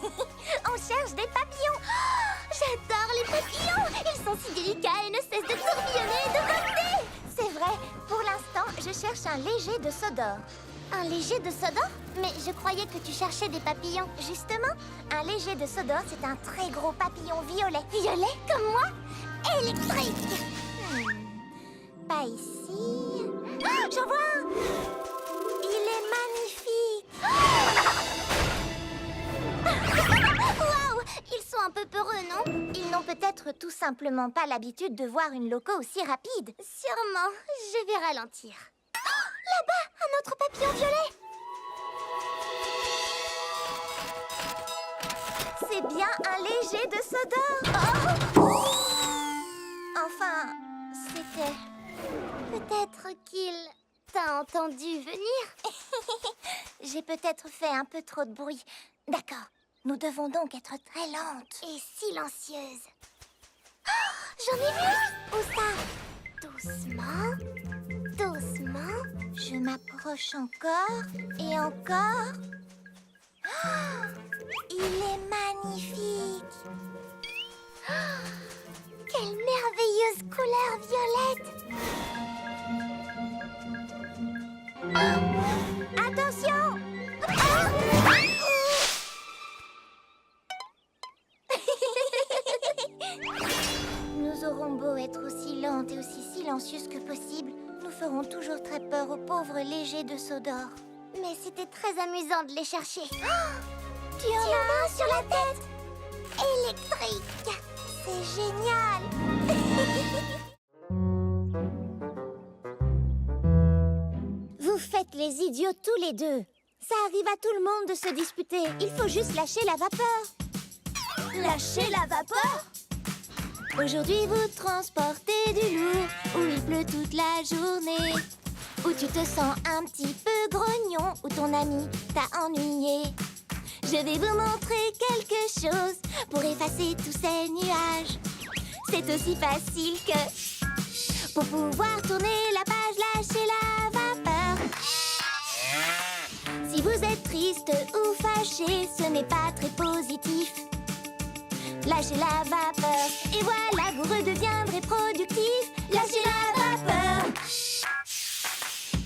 On cherche des papillons. Oh, j'adore les papillons. Ils sont si délicats et ne cessent de tourbillonner et de voler. C'est vrai. Pour l'instant, je cherche un léger de Sodor. Un léger de Sodor? Mais je croyais que tu cherchais des papillons. Justement, un léger de Sodor, c'est un très gros papillon violet. Violet, comme moi? Électrique. Pas ici. Ah, j'en vois un. Il est magnifique. Waouh! Ils sont un peu peureux, non? Ils n'ont peut-être tout simplement pas l'habitude de voir une loco aussi rapide. Sûrement. Je vais ralentir. Oh, là-bas, un autre papillon violet. C'est bien un léger de Sodor. Oh! Enfin, c'était... Peut-être qu'il t'a entendu venir. J'ai peut-être fait un peu trop de bruit. D'accord, nous devons donc être très lentes et silencieuses. Oh, j'en ai vu! Où ça? Doucement, doucement. Je m'approche encore et encore. Oh, il est magnifique. Oh, quelle merveilleuse couleur violette. Oh, attention! Oh! Nous aurons beau être aussi lentes et aussi silencieuses que possible, nous ferons toujours très peur aux pauvres légers de Sodor. Mais c'était très amusant de les chercher. Oh, tu en as un sur la tête! Électrique! C'est génial! Vous faites les idiots tous les deux. Ça arrive à tout le monde de se disputer. Il faut juste lâcher la vapeur. Lâcher la vapeur? Aujourd'hui, vous transportez du lourd, où il pleut toute la journée, où tu te sens un petit peu grognon, où ton ami t'a ennuyé. Je vais vous montrer quelque chose pour effacer tous ces nuages. C'est aussi facile que... Pour pouvoir tourner la page, lâchez la vapeur. Si vous êtes triste ou fâché, ce n'est pas très positif. Lâchez la vapeur et voilà, vous redeviendrez productif. Lâchez la vapeur.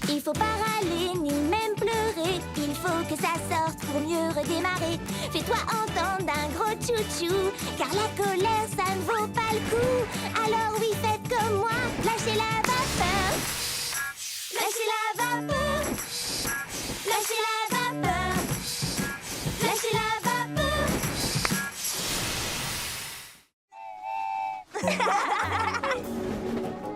Il faut pas râler ni même pleurer. Il faut que ça sorte pour mieux redémarrer. Fais-toi entendre d'un gros tchou-tchou, car la colère, ça ne vaut pas le coup. Alors oui, faites comme moi, lâchez la vapeur. Lâchez la vapeur. Lâchez la vapeur. Lâchez la vapeur.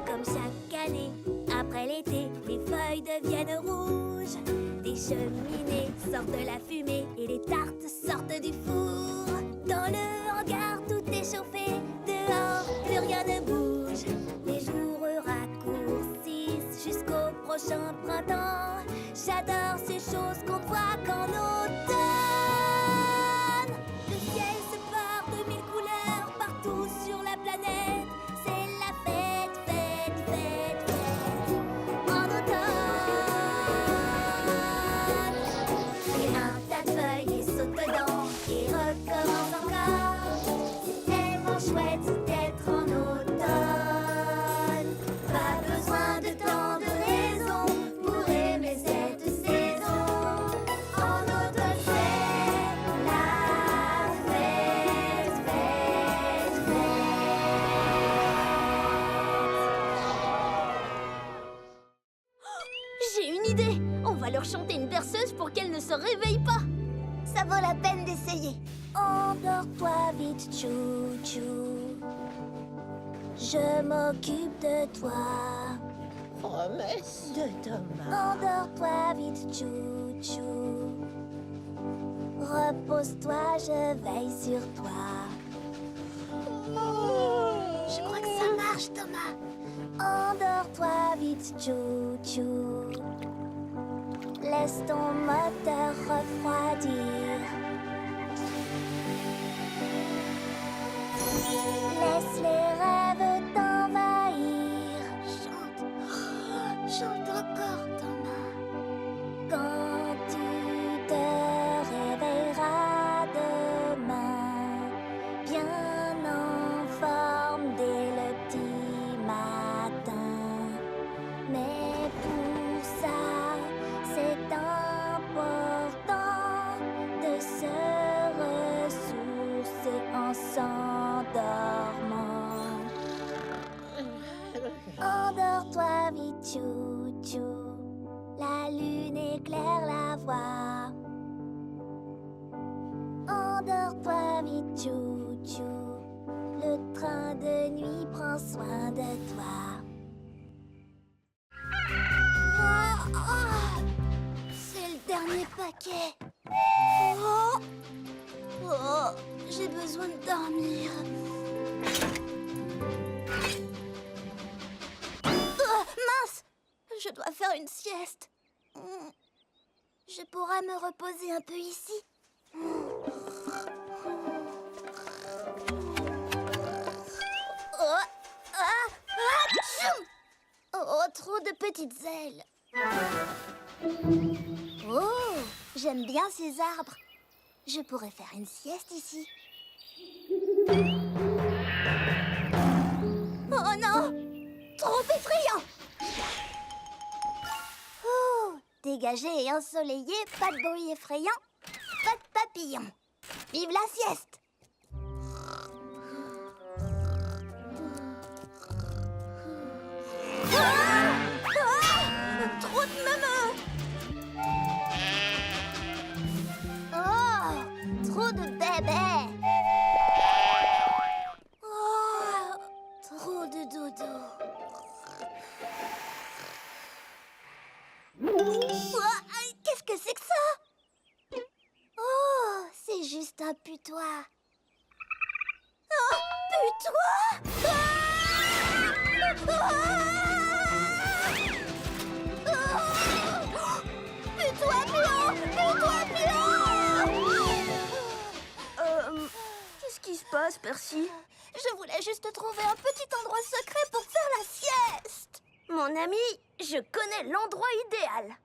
Comme chaque année, après l'été, les feuilles deviennent rouges. Des cheminées sortent de la fumée et les tartes sortent du four. Dans le hangar, tout est chauffé. Dehors, plus rien ne bouge. Les jours raccourcissent jusqu'au prochain printemps. J'adore ces choses qu'on ne voit qu'en automne. Le ciel se part de mille couleurs partout sur la planète. C'est la fête, fête, fête, fête en automne. Et un tas de feuilles et saute dedans et recommence encore. C'est tellement chouette d'être en automne. Pas besoin de tant de raisons pour aimer cette saison. En automne c'est la fête, fête, fête. J'ai une idée. On va leur chanter une berceuse pour qu'elles ne se réveillent pas. Ça vaut la peine d'essayer. Endors-toi vite, chou-chou. Je m'occupe de toi. Promesse de Thomas. Endors-toi vite, chou-chou. Repose-toi, je veille sur toi. Je crois que ça marche, Thomas. Endors-toi vite, chou-chou. Laisse ton moteur refroidir. Laisse les rêves t'envahir. Chante, chante encore, Thomas. Quand tu te réveilleras Endors-toi vite, chou-chou. La lune éclaire la voie. Endors-toi vite, chou-chou. Le train de nuit prend soin de toi. C'est le dernier paquet. J'ai besoin de dormir. Mince! Je dois faire une sieste. Je pourrais me reposer un peu ici. Oh, trop de petites ailes. Oh, j'aime bien ces arbres. Je pourrais faire une sieste ici. Oh non! Trop effrayant! Oh, dégagé et ensoleillé, pas de bruit effrayant, pas de papillons. Vive la sieste! Trop de meumeux! Oh, trop de bébés! Oh, trop de dodo. Qu'est-ce que c'est que ça? Oh, c'est juste un putois. Oh, putois! Putois blanc! Putois blanc! Qu'est-ce qui se passe, Percy? Je voulais juste trouver un petit endroit secret pour faire la sieste. Mon ami, je connais l'endroit idéal.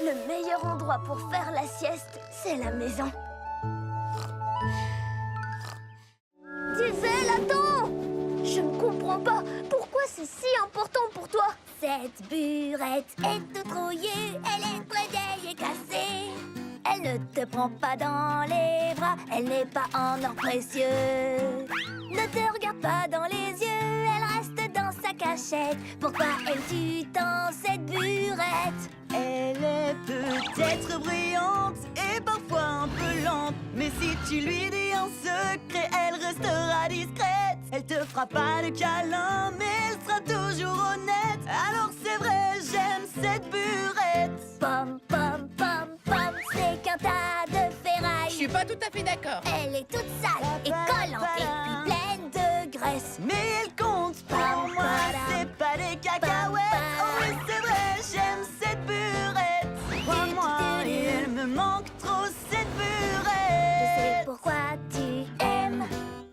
Le meilleur endroit pour faire la sieste, c'est la maison. Diesel, attends! Je ne comprends pas. Pourquoi c'est si important pour toi? Cette burette est toute rouillée, elle est très vieille et cassée. Elle ne te prend pas dans les bras, elle n'est pas en or précieux. Ne te regarde pas dans les yeux, elle reste dans sa cachette. Pourquoi aimes-tu tant cette burette? Elle est peut-être brillante et parfois un peu lente, mais si tu lui dis un secret, elle restera discrète. Elle te fera pas de câlin, mais elle sera toujours honnête. Alors c'est vrai, j'aime cette burette. Pom, pom, pom, pom, c'est qu'un tas de Je ferraille. suis pas tout à fait d'accord. Elle est toute sale et collante et puis pleine de graisse. Mais elle compte pour moi, c'est pas des cacahuètes. Oh oui, c'est vrai, j'aime cette burette. Crois-moi, et elle me manque trop cette Je sais burette. pourquoi tu aimes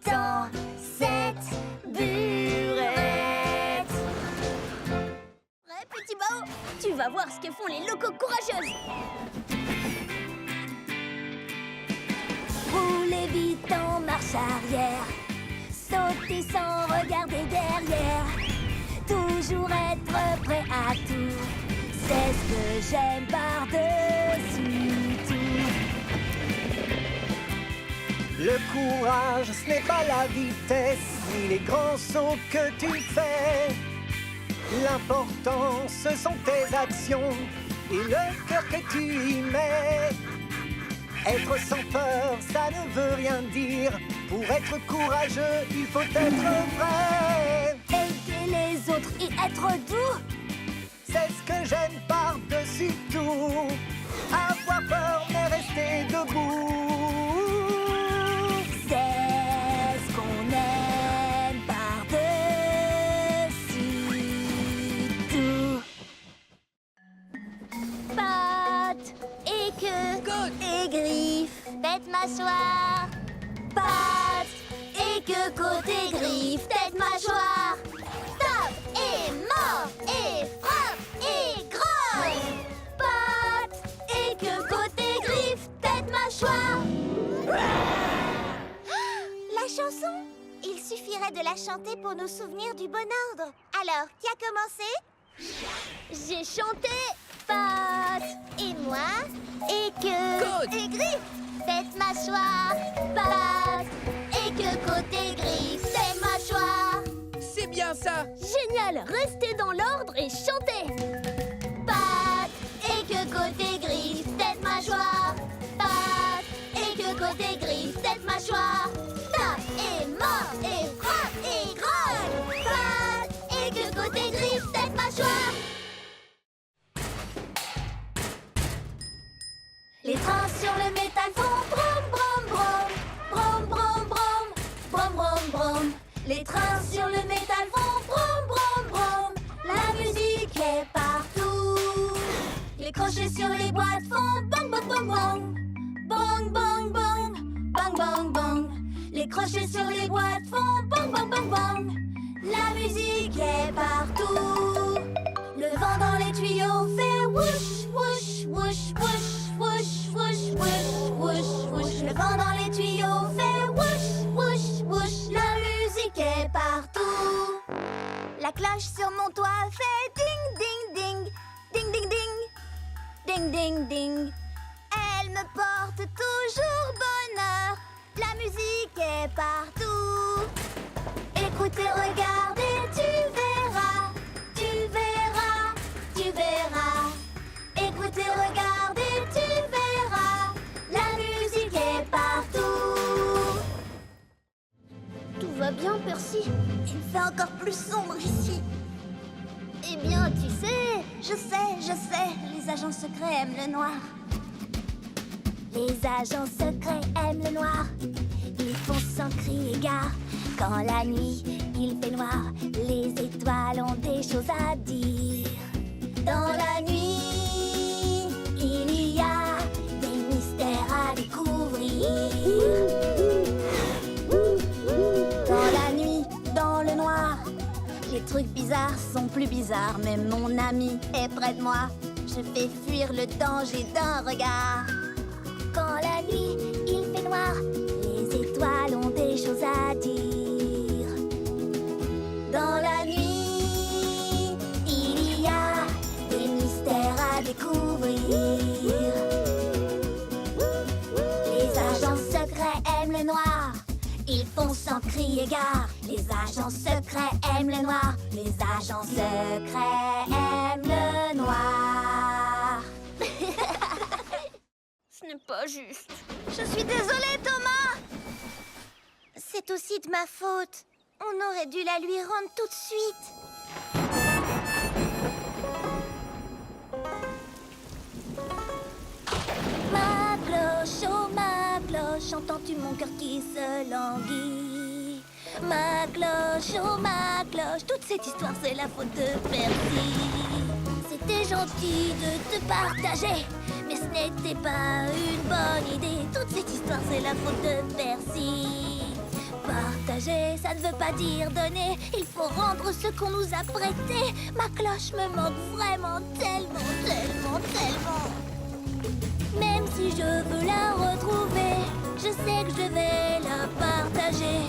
tant cette burette. Ouais, petit Bao, Tu vas voir ce que font les locaux courageuses. roulez vite en marche arrière. Sautez sans regarder derrière. Toujours être prêt à tout. C'est ce que j'aime par-dessus tout. Le courage, ce n'est pas la vitesse, ni les grands sauts que tu fais. L'important, ce sont tes actions et le cœur que tu y mets. Être sans peur, ça ne veut rien dire. Pour être courageux, il faut être vrai. Aider les autres et être doux. C'est ce que j'aime par-dessus tout. Avoir peur, mais rester debout. C'est ce qu'on aime par-dessus tout. Pattes et queue et griffes, tête mâchoire. Pattes et queue, côté griffes, tête mâchoire. Tape et mord et frappe et grogne. Pattes et queue, côté griffes, tête mâchoire. La chanson? Il suffirait de la chanter pour nous souvenir du bon ordre. Alors, qui a commencé? J'ai chanté. Pattes. Et moi? Et queue. Côte. Et griffes. Tête mâchoire. Pattes. Et queue, côté griffes. Tête mâchoire. ça! Génial! Restez dans l'ordre et chantez! Pattes et que côté griffes, tête mâchoire. Pattes et que côté griffes, tête mâchoire. Tape et mord et frappe et grogne. Pattes et que côté griffes, tête mâchoire. Les trains sur le métal font brom brom brom. Brom brom brom. Brom brom brom. Les trains sur le métal font brom brom brom. La musique est partout. Les crochets sur les boîtes font bang bang bang bang. Bang bang bang. Bang bang bang. Les crochets sur les boîtes font bang bang bang bang. La musique est partout. Le vent dans les tuyaux fait whoosh whoosh whoosh whoosh whoosh whoosh whoosh whoosh whoosh. Le vent dans les tuyaux fait whoosh whoosh whoosh. La musique est partout. La cloche sur mon toit fait ding ding ding. Ding ding ding. Ding ding ding. Elle me porte toujours bonheur. La musique est partout. Écoutez, regardez, tu verras. Tu verras, tu verras. Écoutez, regardez, tu verras. La musique est partout. Tout va bien, Percy? Il fait encore plus sombre ici. Eh bien, tu sais... Je sais, les agents secrets aiment le noir. Les agents secrets aiment le noir. Ils font sans crier gare. Quand la nuit, il fait noir, les étoiles ont des choses à dire. Dans la nuit, il y a des mystères à découvrir. Dans la nuit, dans le noir, les trucs bizarres sont plus bizarres. Même mon ami est près de moi. Je fais fuir le danger d'un regard. Quand la nuit, il fait noir, les étoiles ont des choses à dire. Dans la nuit, il y a des mystères à découvrir. Les agents secrets aiment le noir. Ils font sans crier gare. Les agents secrets aiment le noir. Les agents secrets aiment le noir. Ce n'est pas juste. Je suis désolée, Thomas. C'est aussi de ma faute. On aurait dû la lui rendre tout de suite. Ma cloche, oh ma cloche, entends-tu mon cœur qui se languit? Ma cloche, oh ma cloche, toute cette histoire c'est la faute de Percy. C'était gentil de te partager, mais ce n'était pas une bonne idée. Toute cette histoire c'est la faute de Percy. Partager, ça ne veut pas dire donner. Il faut rendre ce qu'on nous a prêté. Ma cloche me manque vraiment tellement, tellement, tellement. Même si je veux la retrouver, je sais que je vais la partager.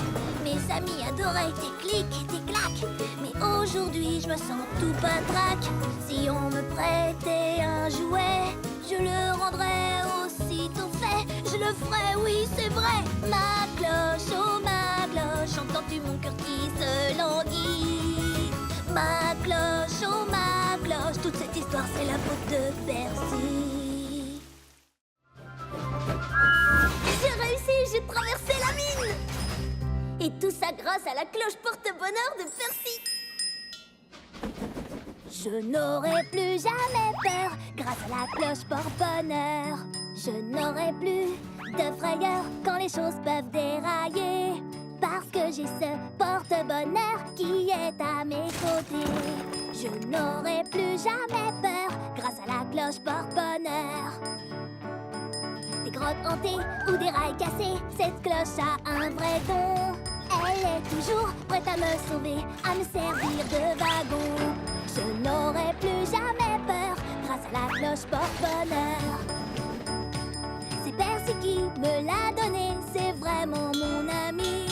Mes amis adoraient tes clics et tes claques, mais aujourd'hui je me sens tout patraque. Si on me prêtait un jouet, je le rendrais aussitôt fait. Je le ferais, oui c'est vrai. Ma cloche, oh ma cloche, entends-tu mon cœur qui se languit? Ma cloche, oh ma cloche, toute cette histoire c'est la faute de Percy. J'ai réussi, j'ai traversé la mine. Et tout ça grâce à la cloche porte-bonheur de Percy. Je n'aurai plus jamais peur grâce à la cloche porte-bonheur. Je n'aurai plus de frayeur quand les choses peuvent dérailler. Parce que j'ai ce porte-bonheur qui est à mes côtés. Je n'aurai plus jamais peur grâce à la cloche porte-bonheur. Des grottes hantées ou des rails cassés, cette cloche a un vrai don. Elle est toujours prête à me sauver, à me servir de wagon. Je n'aurai plus jamais peur grâce à la cloche porte-bonheur. C'est Percy qui me l'a donné, c'est vraiment mon ami.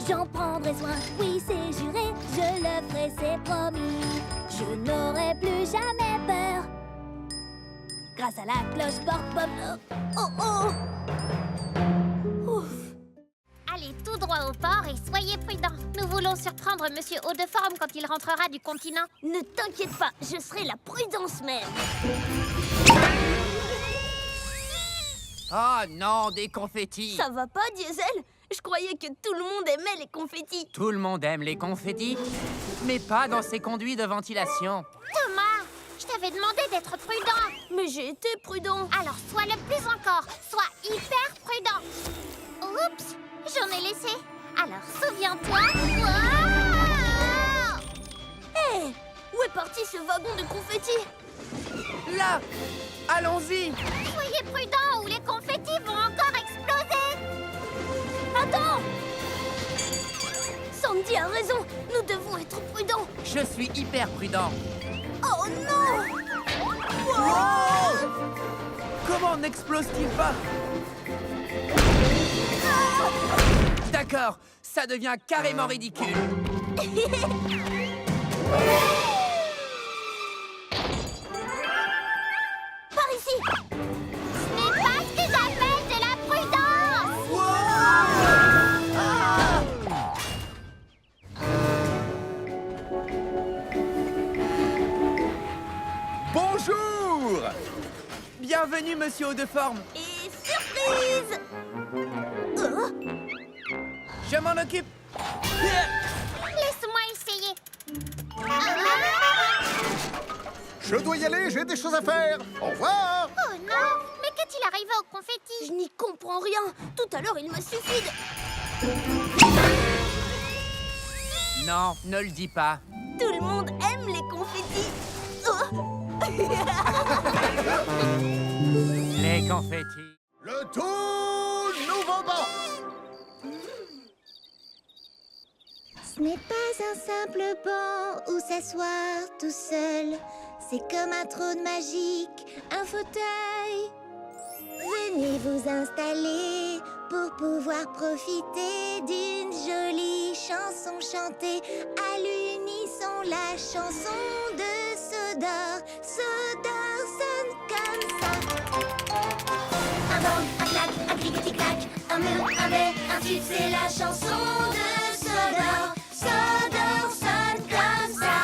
J'en prendrai soin, oui c'est juré, je le ferai, c'est promis. Je n'aurai plus jamais peur grâce à la cloche porte-bonheur. Oh oh! Ouf! Allez, tous tout droit au port et soyez prudents. Nous voulons surprendre Monsieur Haut-de-Forme quand il rentrera du continent. Ne t'inquiète pas, je serai la prudence même. Oh non, des confettis! Ça va pas, Diesel? Je croyais que tout le monde aimait les confettis. Tout le monde aime les confettis, mais pas dans ces conduits de ventilation. Thomas, je t'avais demandé d'être prudent. Mais j'ai été prudent. Alors sois le plus encore. Sois hyper prudent. Oups, j'en ai laissé. Alors souviens-toi. Wow! Hé, où est parti ce wagon de confettis? Là! Allons-y! Soyez prudents ou les confettis vont encore exploser. Attends! Sandy a raison, nous devons être prudents. Je suis hyper prudent. Oh non! Oh! Comment n'explose-t-il pas? D'accord, ça devient carrément ridicule. Par ici! Ce n'est pas ce que j'appelle de la prudence. Bonjour! Bienvenue, Monsieur Haut-de-Forme. Et surprise! Je m'en occupe. Laisse-moi essayer. Je dois y aller, j'ai des choses à faire. Au revoir. Oh non! Mais qu'est-il arrivé au confetti? Je n'y comprends rien. Tout à l'heure, il m'a suffi de... Non, ne le dis pas. Tout le monde aime les confettis. Oh! Les confettis. Le tout nouveau banc. Ce n'est pas un simple banc où s'asseoir tout seul. C'est comme un trône magique, un fauteuil. Venez vous installer pour pouvoir profiter d'une jolie chanson chantée à l'unisson. La chanson de Sodor. Sodor sonne comme ça. Un bang, un clac, un clic-tic-clac, un mur, un bé, un tube, c'est la chanson de Sodor. Sodor sonne comme ça.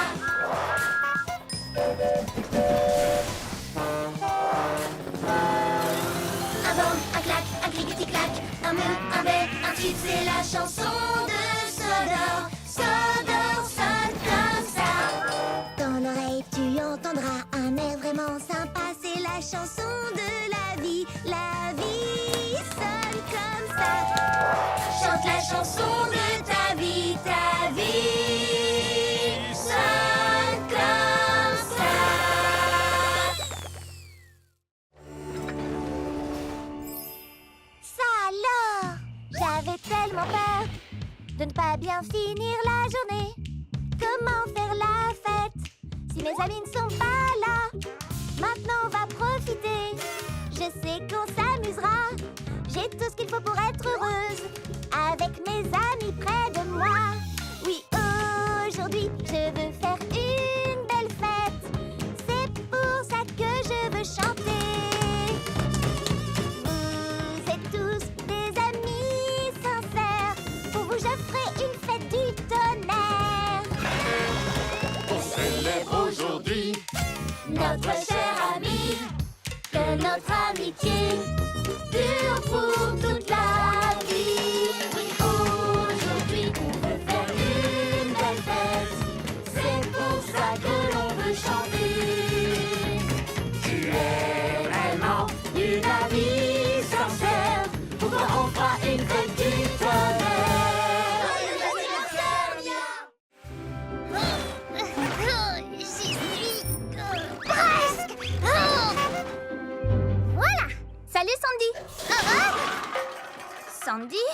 Un bang, un clac, un clic-tic-clac, un mur, un bé, un tube, c'est la chanson de Sodor. Sodor sonne comme ça. Dans l'oreille tu entendras un air vraiment sympa. C'est la chanson de la vie. La vie sonne comme ça. Chante la chanson de ta vie. Ta vie sonne comme ça. Ça alors, j'avais tellement peur de ne pas bien finir la journée. Comment faire la fête si mes amis ne sont pas là? Maintenant on va profiter. Je sais qu'on s'amusera. J'ai tout ce qu'il faut pour être heureuse avec mes amis près de moi. Oui, aujourd'hui je veux faire une belle fête. C'est pour ça que je veux chanter. Vous êtes tous des amis sincères. Pour vous je ferai une fête du tonnerre. On célèbre aujourd'hui Notre cher ami, que notre amitié dure pour toute la vie. Oui, aujourd'hui on veut faire une belle fête. C'est pour ça que l'on veut chanter. Tu es vraiment une amie sincère. Pour toi on fera une fête du tonnerre. Joyeux anniversaire, Mia! J'y suis presque. Oh! Voilà. Salut, Sandy. Ah, Sandy?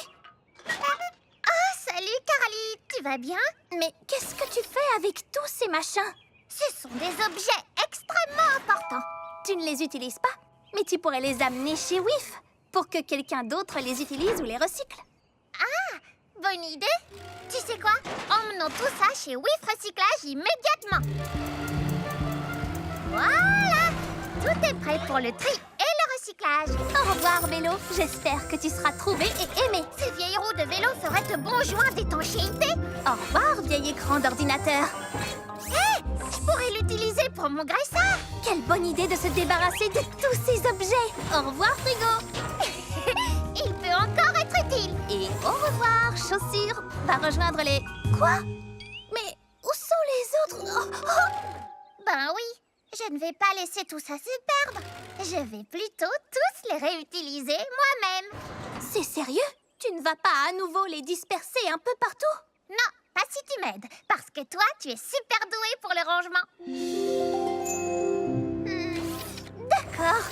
ah, salut Carly, tu vas bien? Mais qu'est-ce que tu fais avec tous ces machins? Ce sont des objets extrêmement importants. Tu ne les utilises pas, mais tu pourrais les amener chez WIF pour que quelqu'un d'autre les utilise ou les recycle. Ah, bonne idée. Tu sais quoi? Emmenons tout ça chez WIF Recyclage immédiatement. Voilà, tout est prêt pour le tri et le recyclage. cage. Au revoir, vélo. J'espère que tu seras trouvé et aimé. Ces vieilles roues de vélo feraient de bons joints d'étanchéité. Au revoir, vieil écran d'ordinateur. Hé, je pourrais l'utiliser pour mon graisseur. Quelle bonne idée de se débarrasser de tous ces objets. Au revoir, frigo. Il peut encore être utile. Et au revoir, chaussures. Va rejoindre les... Quoi? Mais où sont les autres? Ben oui, je ne vais pas laisser tout ça se perdre. Je vais plutôt tous les réutiliser moi-même. C'est sérieux? Tu ne vas pas à nouveau les disperser un peu partout? Non, pas si tu m'aides, parce que toi, tu es super doué pour le rangement. D'accord.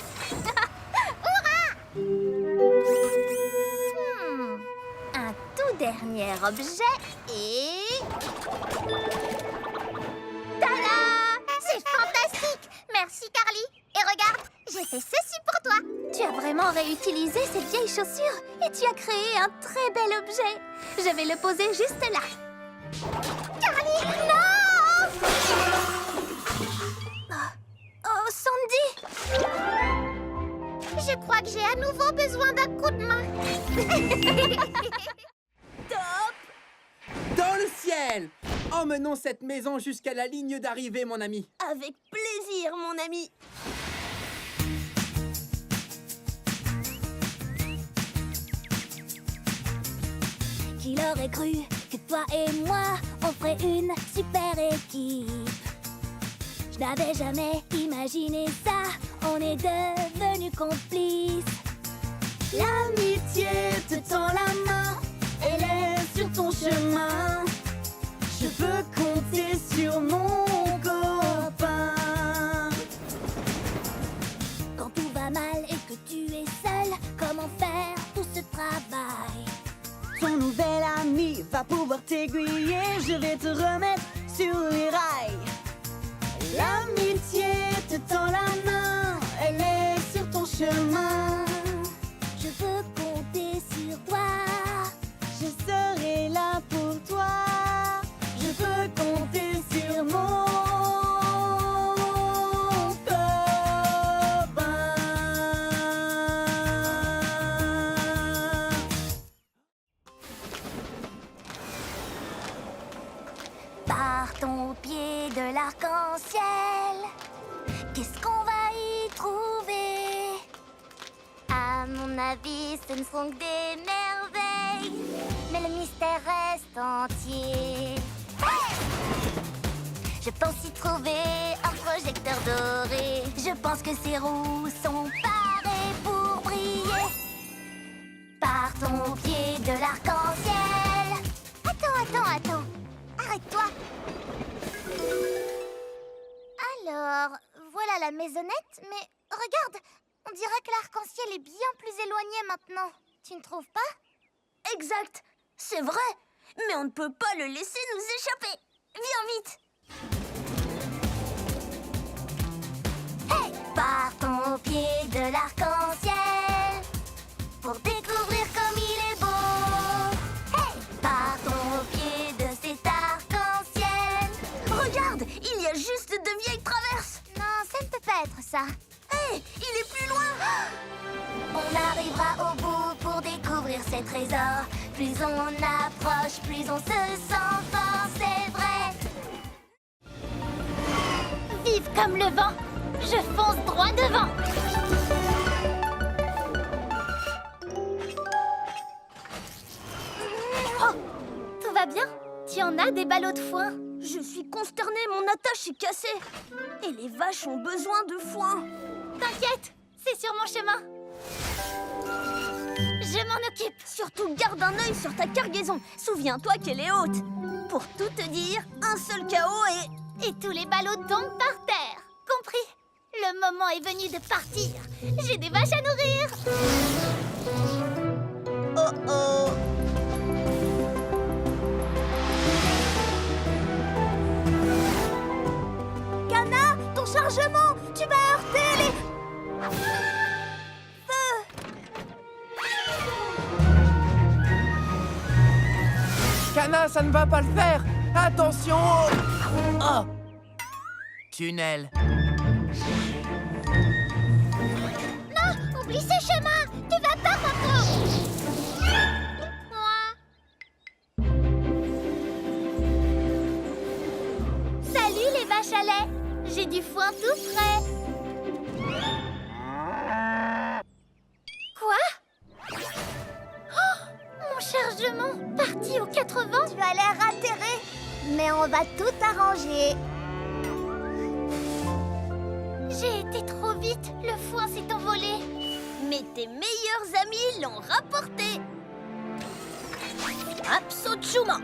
Un tout dernier objet et... Tada! C'est fantastique! Merci, Carly. Et regarde, j'ai fait ceci pour toi. Tu as vraiment réutilisé cette vieille chaussure et tu as créé un très bel objet. Je vais le poser juste là. Carly, non! Oh, Sandy! Je crois que j'ai à nouveau besoin d'un coup de main. Dans le ciel! Emmenons cette maison jusqu'à la ligne d'arrivée, mon ami. Avec plaisir, mon ami. Qui l'aurait cru que toi et moi, on ferait une super équipe. Je n'avais jamais imaginé ça, on est devenus complices. L'amitié te tend la main, elle est sur ton chemin. Je peux compter sur mon copain. Quand tout va mal et que tu es seul, comment faire tout ce travail? Ton nouvel ami va pouvoir t'aiguiller, je vais te remettre sur les rails. L'amitié te tend la main, elle est sur ton chemin. Je peux compter sur toi. Je serai là pour toi. Je peux compter sur mon copain. Partons au pied de l'arc-en-ciel. Qu'est-ce qu'on va y trouver? À mon avis, ce ne sont que des merveilles. Mais le mystère reste entier. Je pense y trouver un projecteur doré. Je pense que ces roues sont parées pour briller. Partons au pied de l'arc-en-ciel. Attends. Arrête-toi. Alors, voilà la maisonnette, mais regarde, on dirait que l'arc-en-ciel est bien plus éloigné maintenant. Tu ne trouves pas? Exact, c'est vrai. Mais on ne peut pas le laisser nous échapper. Viens vite. Hey! Partons au pied de l'arc-en-ciel pour découvrir comme il est beau. Hey! Partons au pied de cet arc-en-ciel. Regarde, il y a juste de vieilles traverses. Non, ça ne peut pas être ça. Hé, il est plus loin. On arrivera au bout pour découvrir ces trésors. Plus on approche, plus on se sent fort, c'est vrai. Vive comme le vent, je fonce droit devant. Oh, tout va bien? Tu en as des ballots de foin? Je suis consternée, mon attache est cassée. Et les vaches ont besoin de foin. T'inquiète, c'est sur mon chemin. Je m'en occupe. Surtout garde un œil sur ta cargaison. Souviens-toi qu'elle est haute. Pour tout te dire, un seul chaos Et tous les ballots tombent par terre. Compris? Le moment est venu de partir. J'ai des vaches à nourrir. Oh oh. Cana, ton chargement. Tu vas heurter les... Cana, ça ne va pas le faire! Attention! Oh! Tunnel. Non, oublie ça. vache à lait. J'ai du foin tout frais. Quoi? Oh, mon chargement parti aux 80. Tu as l'air atterré. Mais on va tout arranger. J'ai été trop vite. Le foin s'est envolé. Mais tes meilleurs amis l'ont rapporté. Absolument.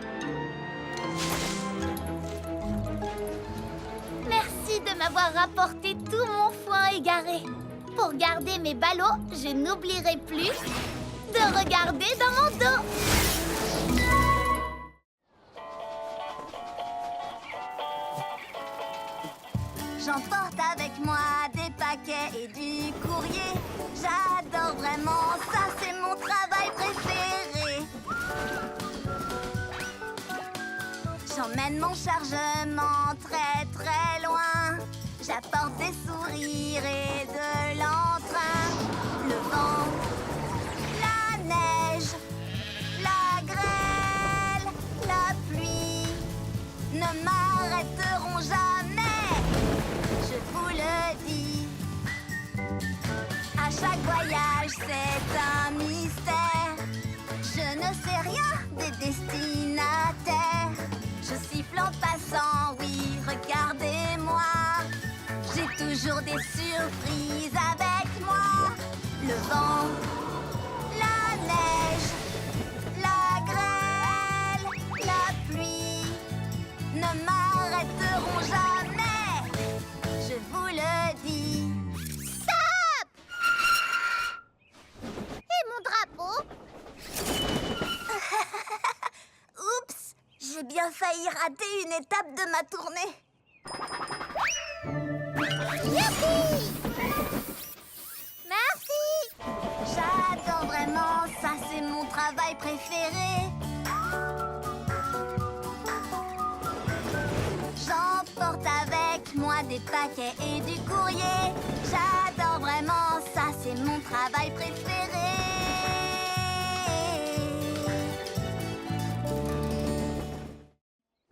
Merci de m'avoir rapporté tout mon foin égaré. Pour garder mes ballots, je n'oublierai plus de regarder dans mon dos. J'emporte avec moi des paquets et du courrier. J'adore vraiment, ça c'est mon travail préféré. J'emmène mon chargement très très loin. J'apporte des sourires et de l'entrain. Le vent, la neige, la grêle, la pluie ne m'arrêteront jamais. Je vous le dis, à chaque voyage c'est un mystère. Je ne sais rien des destinataires. Je siffle en passant, oui, regardez-moi. J'ai toujours des surprises avec moi. Le vent, la neige, la grêle, la pluie ne m'arrêteront jamais. Je vous le dis. Stop! Et mon drapeau? Oups, j'ai bien failli rater une étape de ma tournée. Youpi! Merci! J'adore vraiment, ça c'est mon travail préféré. J'emporte avec moi des paquets et du courrier. J'adore vraiment, ça c'est mon travail préféré.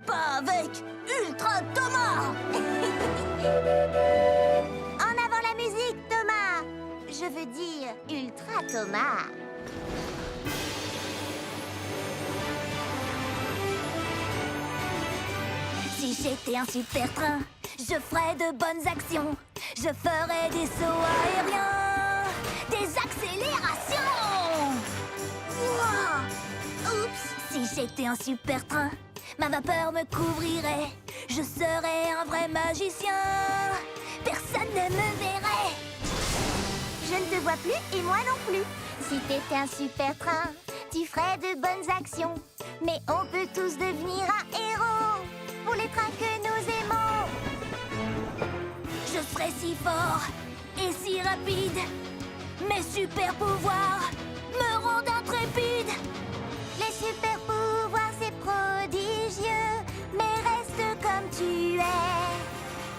Pas avec Ultra Thomas. En avant la musique, Thomas! Je veux dire Ultra Thomas. Si j'étais un super train, je ferais de bonnes actions. Je ferais des sauts aériens, des accélérations. Ouah! Oups! Si j'étais un super train, ma vapeur me couvrirait. Je serais un vrai magicien. Personne ne me verrait. Je ne te vois plus et moi non plus. Si t'étais un super train, tu ferais de bonnes actions. Mais on peut tous devenir un héros pour les trains que nous aimons. Je serais si fort et si rapide. Mes super pouvoirs me rendent intrépide. Les super pouvoirs, c'est prodigieux. Mais reste comme tu es.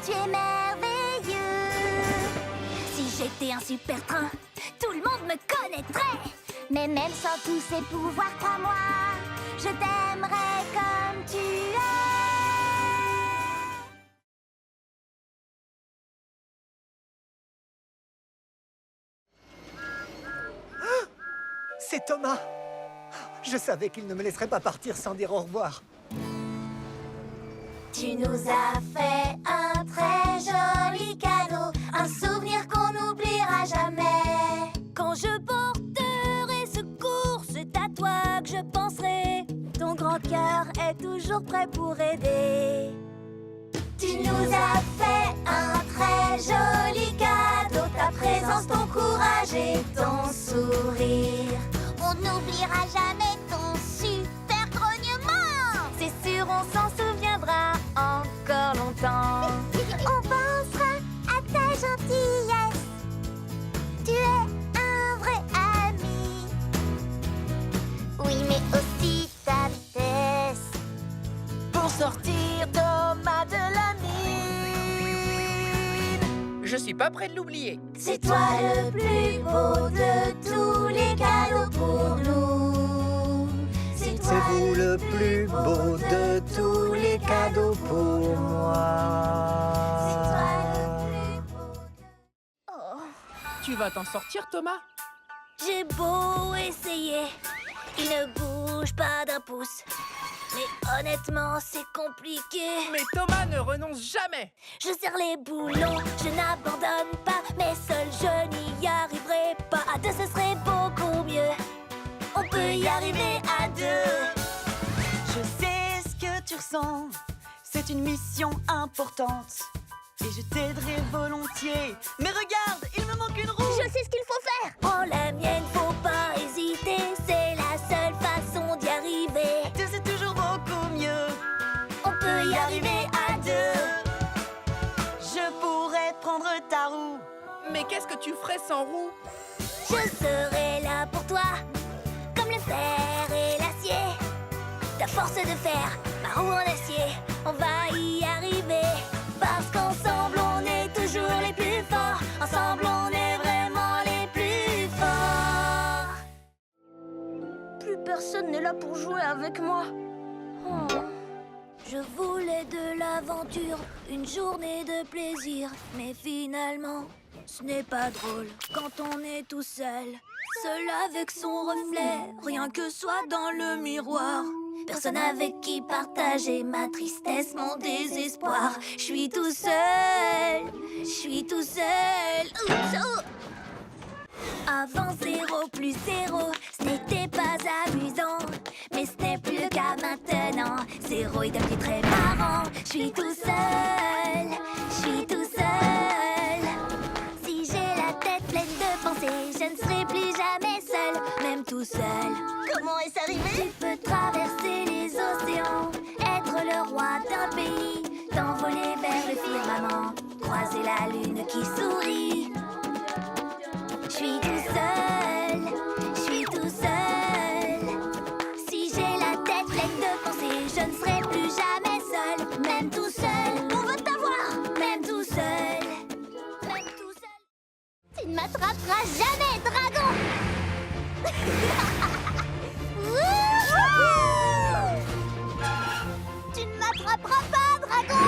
Tu es merveilleux. Si j'étais un super train, tout le monde me connaîtrait. Mais même sans tous ces pouvoirs, crois-moi, je t'aimerais comme tu es. C'est Thomas. Je savais qu'il ne me laisserait pas partir sans dire au revoir. Tu nous as fait un très joli cadeau, un souvenir qu'on n'oubliera jamais. Quand je porterai secours, c'est à toi que je penserai. Ton grand cœur est toujours prêt pour aider. Tu nous as fait un très joli cadeau, ta présence, ton courage et ton sourire. On n'oubliera jamais ton super grognement. C'est sûr, on s'en souviendra encore longtemps. On pensera à ta gentillesse. Tu es un vrai ami. Oui, mais aussi ta vitesse. Pour sortir Thomas de la mine. Je suis pas prêt de l'oublier. C'est toi le plus beau de tous les cadeaux pour nous. C'est toi C'est vous le plus beau de tous les cadeaux pour moi. Tu vas t'en sortir, Thomas? J'ai beau essayer, il ne bouge pas d'un pouce. Mais honnêtement, c'est compliqué. Mais Thomas ne renonce jamais. Je serre les boulons, je n'abandonne pas. Mais seul, je n'y arriverai pas. À deux, ce serait beaucoup mieux. On peut y arriver à deux. Je sais ce que tu ressens, c'est une mission importante. Et je t'aiderai volontiers. Mais regarde, il me manque une roue. Je sais ce qu'il faut faire. Prends la mienne, faut pas hésiter. C'est la seule façon d'y arriver. Deux, c'est toujours beaucoup mieux. On peut y arriver à deux. Je pourrais prendre ta roue. Mais qu'est-ce que tu ferais sans roue? Je serai là pour toi, comme le fer et l'acier. Ta force de fer, ma roue en acier. On va y arriver. Parce qu'ensemble, on est toujours les plus forts. Ensemble, on est vraiment les plus forts. Plus personne n'est là pour jouer avec moi. Je voulais de l'aventure, une journée de plaisir. Mais finalement, ce n'est pas drôle quand on est tout seul. Seul avec son reflet, rien que soi dans le miroir. Personne avec qui partager ma tristesse, mon désespoir. Je suis tout seul, je suis tout seul. Oups, oh. Avant 0 plus 0, ce n'était pas amusant. Mais ce n'est plus le cas maintenant. 0 est devenu très marrant. Je suis tout seul, je suis tout seul. Si j'ai la tête pleine de pensées, je ne serai plus jamais seul, même tout seul. Comment est-ce arrivé? Tu peux traverser les océans, être le roi d'un pays, t'envoler vers le firmament, croiser la lune qui sourit. Je suis tout seul, je suis tout seul. Si j'ai la tête pleine de pensées, je ne serai plus jamais seul, même tout seul. On veut t'avoir, même tout seul, même tout seul. Tu ne m'attraperas jamais, dragon! Wouhou! Tu ne m'attraperas pas, dragon!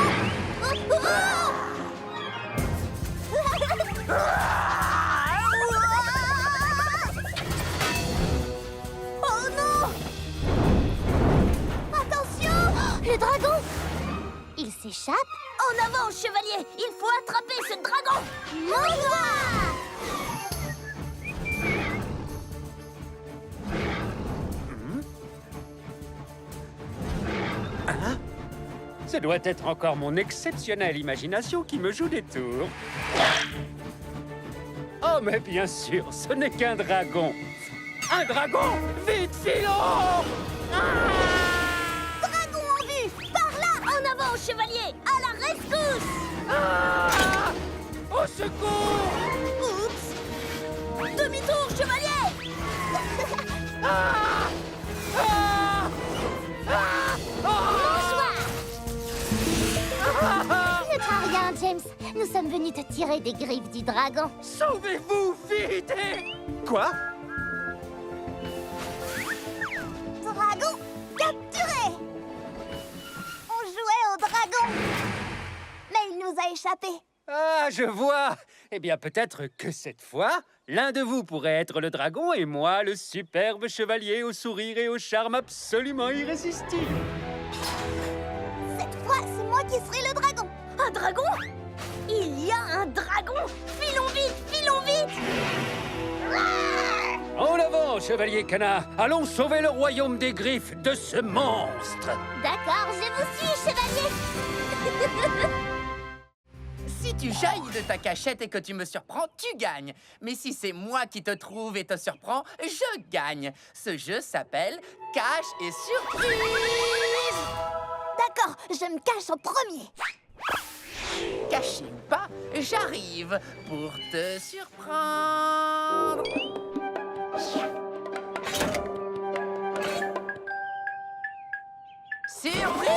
Oh non! Attention! Le dragon! Il s'échappe? En avant, chevalier! Il faut attraper ce dragon! Mon doigt! Ce doit être encore mon exceptionnelle imagination qui me joue des tours. Oh, mais bien sûr, ce n'est qu'un dragon. Un dragon! Vite, filons! Dragon en vue! Par là! En avant, chevalier! À la rescousse! Ah! Au secours! Oups! Demi-tour, chevalier! Ah! Ah! Ah! Ne crains rien, James. Nous sommes venus te tirer des griffes du dragon. Sauvez-vous, vite! Quoi? Dragon capturé! On jouait au dragon! Mais il nous a échappé! Ah, je vois! Eh bien, peut-être que cette fois, l'un de vous pourrait être le dragon et moi, le superbe chevalier au sourire et au charme absolument irrésistible. Cette fois, c'est moi qui serai le dragon! Un dragon? Il y a un dragon! Filons vite! Filons vite! En avant, chevalier Cana! Allons sauver le royaume des griffes de ce monstre! D'accord, je vous suis, chevalier. Si tu jaillis de ta cachette et que tu me surprends, tu gagnes. Mais si c'est moi qui te trouve et te surprends, je gagne. Ce jeu s'appelle Cache et Surprise. D'accord, je me cache en premier! Caché ou pas, j'arrive pour te surprendre. Surprise!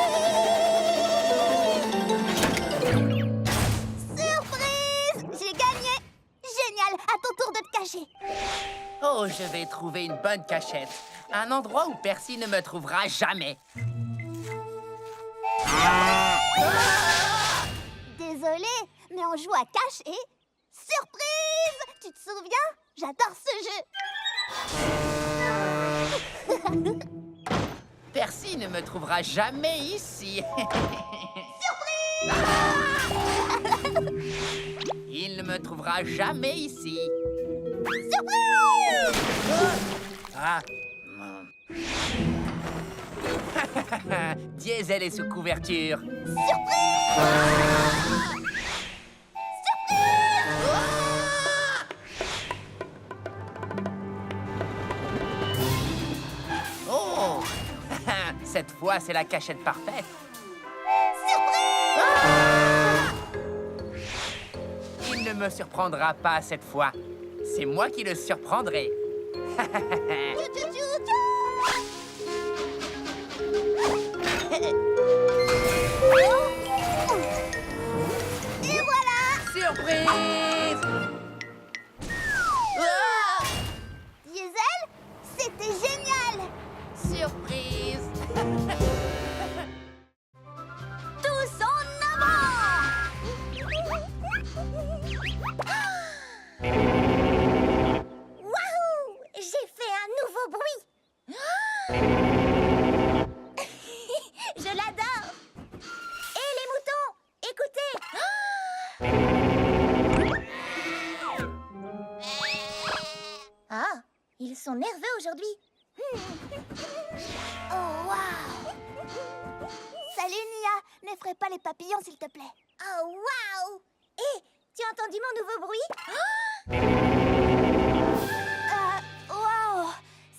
J'ai gagné! Génial! À ton tour de te cacher! Oh, je vais trouver une bonne cachette. Un endroit où Percy ne me trouvera jamais. Désolée, mais on joue à cache et... Surprise! Tu te souviens? J'adore ce jeu. Percy ne me trouvera jamais ici. Il ne me trouvera jamais ici. Surprise! Ah. Diesel est sous couverture. Oh! Cette fois, c'est la cachette parfaite. Il ne me surprendra pas cette fois. C'est moi qui le surprendrai. Et voilà! Surprise! Ah! Diesel, c'était génial! Surprise! Tous en avant! Wouhou! J'ai fait un nouveau bruit! Je l'adore! Et les moutons, écoutez! Ah, ils sont nerveux aujourd'hui. Oh, waouh! Salut, Nia! N'effraie pas les papillons, s'il te plaît. Oh, waouh! Hé, tu as entendu mon nouveau bruit? Waouh!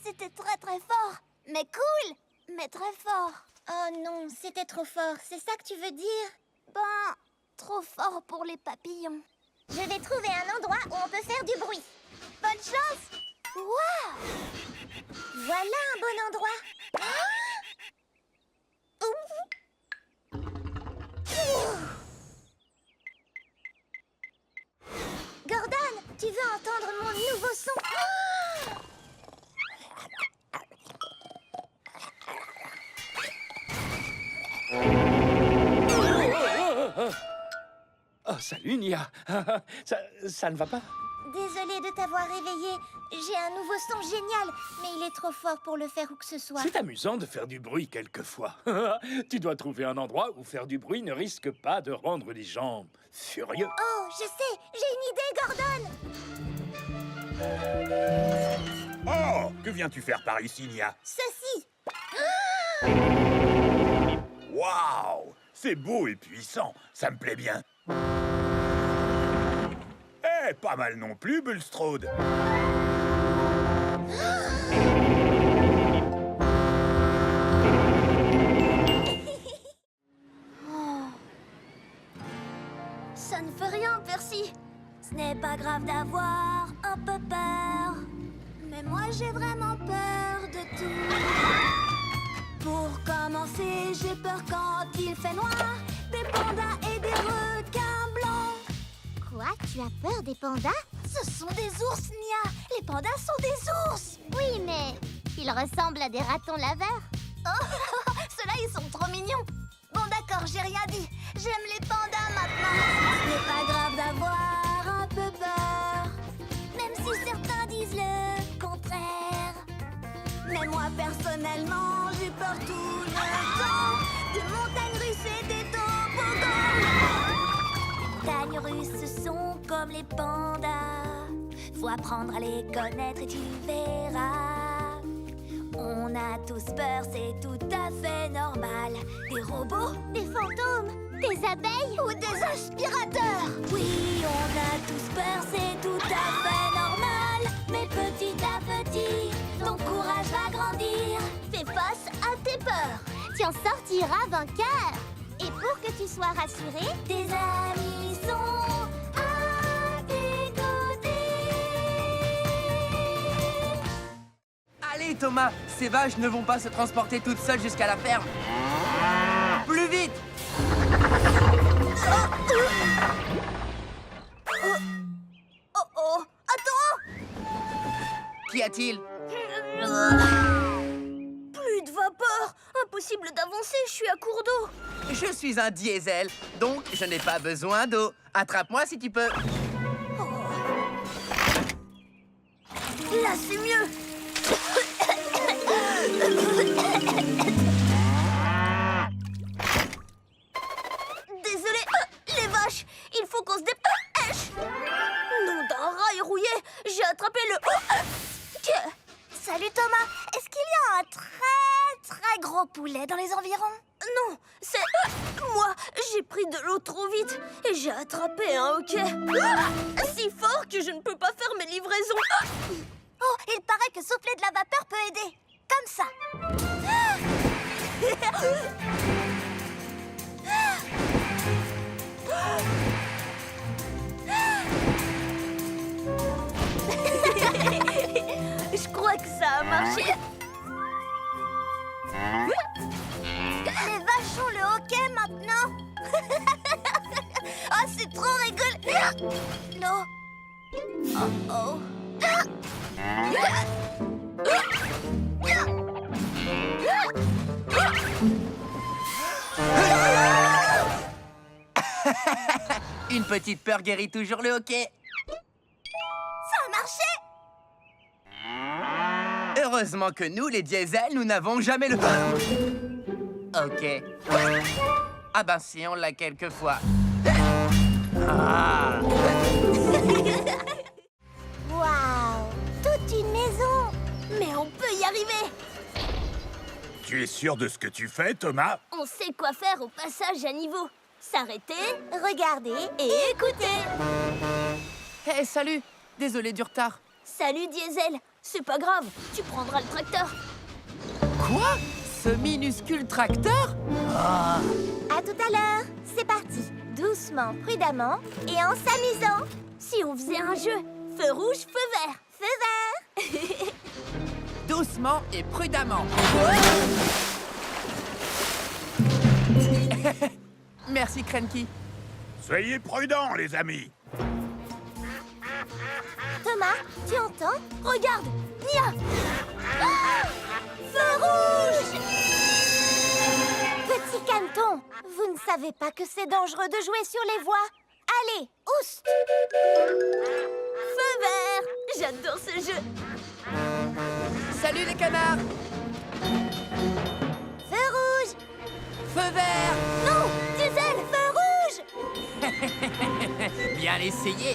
C'était très très fort. Mais cool! Mais très fort. Oh non, c'était trop fort. C'est ça que tu veux dire? Ben, trop fort pour les papillons. Je vais trouver un endroit où on peut faire du bruit. Bonne chance! Waouh! Voilà un bon endroit. Gordon, tu veux entendre mon nouveau son? Oh, salut, Nia. Ça ne va pas? Désolée de t'avoir réveillé. J'ai un nouveau son génial, mais il est trop fort pour le faire où que ce soit. C'est amusant de faire du bruit quelquefois. Tu dois trouver un endroit où faire du bruit ne risque pas de rendre les gens furieux. Oh, je sais, j'ai une idée, Gordon. Oh, que viens-tu faire par ici, Nia? Ceci. Waouh! C'est beau et puissant, ça me plaît bien. Eh, pas mal non plus, Bulstrode. Ça ne fait rien, Percy. Ce n'est pas grave d'avoir un peu peur. Mais moi, j'ai vraiment peur de tout. Pour commencer, j'ai peur quand il fait noir. Des pandas et des requins blancs. Quoi? Tu as peur des pandas? Ce sont des ours, Nia. Les pandas sont des ours. Oui, mais ils ressemblent à des ratons laveurs. Oh, ceux-là, ils sont trop mignons. Bon, d'accord, j'ai rien dit. J'aime les pandas maintenant. Ce n'est pas grave d'avoir un peu peur, même si certains disent le contraire. Mais moi, personnellement, j'ai peur tout le temps. Des montagnes russes et des toboggans. Montagnes russes, ce sont comme les pandas. Faut apprendre à les connaître et tu verras. On a tous peur, c'est tout à fait normal. Des robots, Des fantômes, des abeilles. ou des aspirateurs. Oui, on a tous peur, c'est tout à fait normal. Mais petit à petit, ton courage va grandir. Fais face à tes peurs. Tu en sortiras vainqueur. Et pour que tu sois rassuré, Tes amis sont à tes côtés. Allez, Thomas, ces vaches ne vont pas se transporter toutes seules jusqu'à la ferme. Plus vite! Oh oh, attends! Qui a-t-il? Plus de vapeur. Impossible d'avancer, je suis à court d'eau. Je suis un diesel, donc je n'ai pas besoin d'eau. Attrape-moi si tu peux. Là, c'est mieux. Désolé, les vaches, il faut qu'on se dépêche. Nom d'un rail rouillé, j'ai attrapé le... Salut Thomas, est-ce qu'il y a un très gros poulet dans les environs? Non, c'est... Moi, j'ai pris de l'eau trop vite et j'ai attrapé un hoquet. Si fort que je ne peux pas faire mes livraisons. Oh, il paraît que souffler de la vapeur peut aider. Comme ça. Je crois que ça a marché. Les vaches ont le hockey maintenant. Oh, c'est trop rigolo. L'eau. Oh. Une petite peur guérit toujours le hoquet. Ça a marché. Heureusement que nous, les diesels, nous n'avons jamais le... Ok. Ah ben si, on l'a quelquefois. Ah. Waouh, toute une maison. Mais on peut y arriver. Tu es sûr de ce que tu fais, Thomas? On sait quoi faire au passage à niveau. S'arrêter Regardez. et écouter. Hé, salut! Désolé du retard. Salut Diesel, c'est pas grave, tu prendras le tracteur. Quoi? Ce minuscule tracteur? À tout à l'heure. C'est parti. Doucement, prudemment et en s'amusant. Si on faisait un jeu, feu rouge, feu vert. Feu vert. Doucement et prudemment. Merci, Cranky. Soyez prudents, les amis. Thomas, tu entends? Regarde, Nia. Feu rouge! Petit caneton, vous ne savez pas que c'est dangereux de jouer sur les voies. Allez, oust! Feu vert. J'adore ce jeu. Salut, les canards. Feu rouge! Feu vert. Non! Diesel, feu rouge! Bien essayé.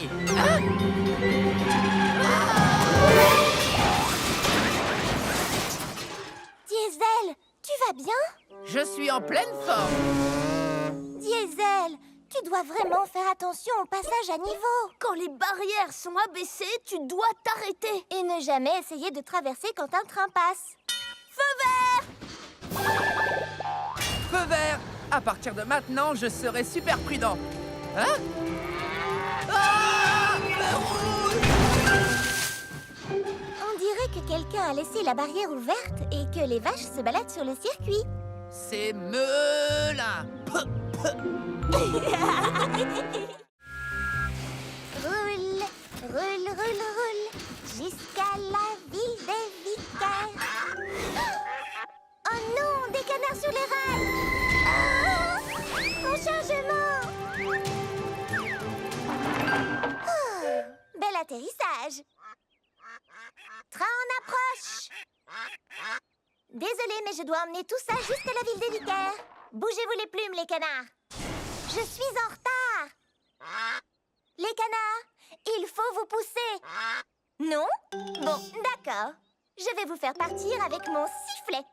Diesel, tu vas bien? Je suis en pleine forme. Diesel, tu dois vraiment faire attention au passage à niveau. Quand les barrières sont abaissées, tu dois t'arrêter. Et ne jamais essayer de traverser quand un train passe. Feu vert. Feu vert. À partir de maintenant, je serai super prudent. Hein? Ah! Feu rouge! On dirait que quelqu'un a laissé la barrière ouverte et que les vaches se baladent sur le circuit. C'est Melin. Roule, roule, roule, roule, jusqu'à la ville des vicaires. Oh non, des canards sur les rails. Ah, mon chargement. Oh, bel atterrissage. Train en approche. Désolée, mais je dois emmener tout ça jusqu'à la ville des vicaires. Bougez-vous les plumes, les canards. Je suis en retard. Les canards, il faut vous pousser. Non? Bon, d'accord. Je vais vous faire partir avec mon sifflet.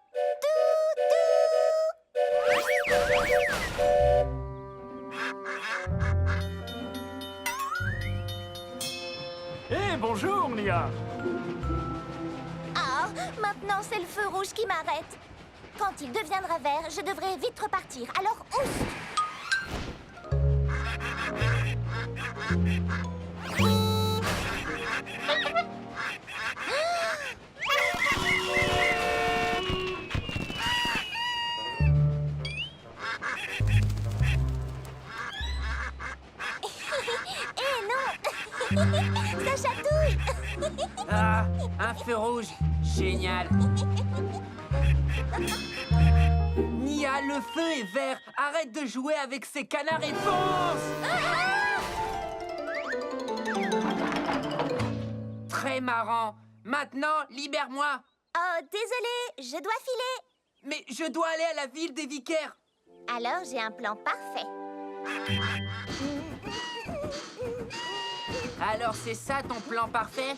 Eh, bonjour, Nia. Ah, maintenant c'est le feu rouge qui m'arrête. Quand il deviendra vert, je devrais vite repartir. Alors, oust! Eh non! Ça chatouille! Ah, un feu rouge. Génial. Nia, le feu est vert. Arrête de jouer avec ces canards et fonce. Très marrant. Maintenant, libère-moi. Oh, désolé, je dois filer. Mais je dois aller à la ville des vicaires. Alors, j'ai un plan parfait. Alors c'est ça ton plan parfait?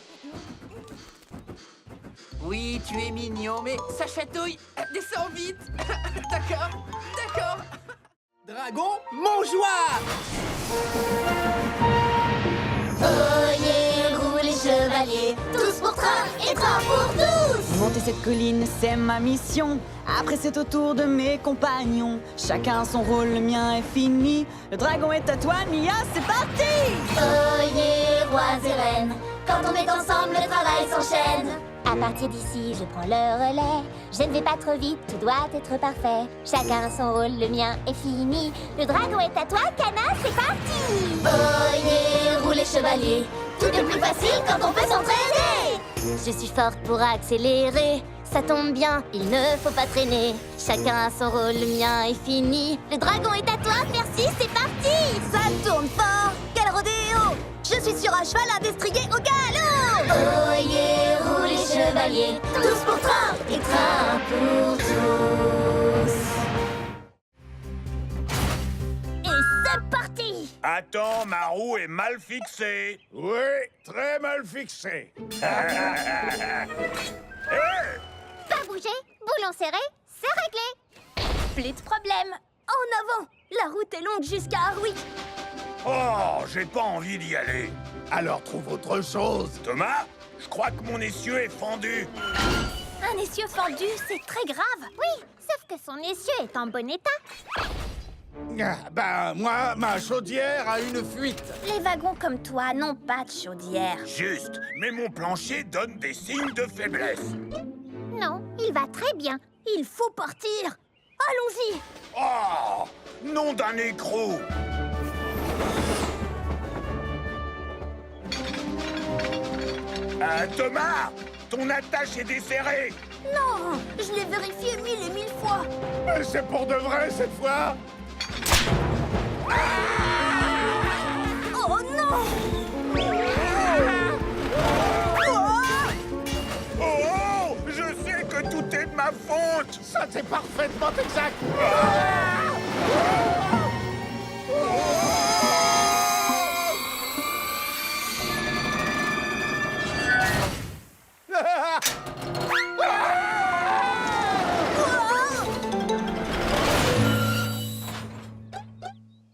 Oui, tu es mignon, mais ça chatouille. Descends vite. D'accord, d'accord. Dragon, mangeoire! Oyez, roulez les chevaliers, tous pour train et train pour tous. Monter cette colline, c'est ma mission. Après, c'est au tour de mes compagnons. Chacun son rôle, le mien est fini. Le dragon est à toi, Nia, c'est parti! Oyez, rois et reines, quand on est ensemble, le travail s'enchaîne. À partir d'ici, je prends le relais. Je ne vais pas trop vite, tout doit être parfait. Chacun a son rôle, le mien est fini. Le dragon est à toi, Cana, c'est parti! Oyez, roulez chevaliers, tout est plus facile quand on peut s'entraîner. Je suis forte pour accélérer. Ça tombe bien, il ne faut pas traîner. Chacun a son rôle, le mien est fini. Le dragon est à toi, merci, c'est parti! Ça tourne fort, quel rodéo! Je suis sur un cheval à destrier au galop! Oyez, roulez chevaliers, tous pour train et train pour tous. Et c'est parti! Attends, ma roue est mal fixée. Oui, très mal fixée. Hey! Pas bouger, boulon serré, c'est réglé. Plus de problème. En avant! La route est longue jusqu'à Harwick. Oh, j'ai pas envie d'y aller. Alors trouve autre chose. Thomas, je crois que mon essieu est fendu. Un essieu fendu, c'est très grave. Oui, sauf que son essieu est en bon état. Ben, moi, ma chaudière a une fuite. Les wagons comme toi n'ont pas de chaudière. Juste, mais mon plancher donne des signes de faiblesse. Non, il va très bien. Il faut partir. Allons-y. Oh, nom d'un écrou. Thomas, ton attache est desserrée. Non, je l'ai vérifié 1000 et 1000 fois. Mais c'est pour de vrai cette fois. Oh non! Oh, je sais que tout est de ma faute. Ça, c'est parfaitement exact.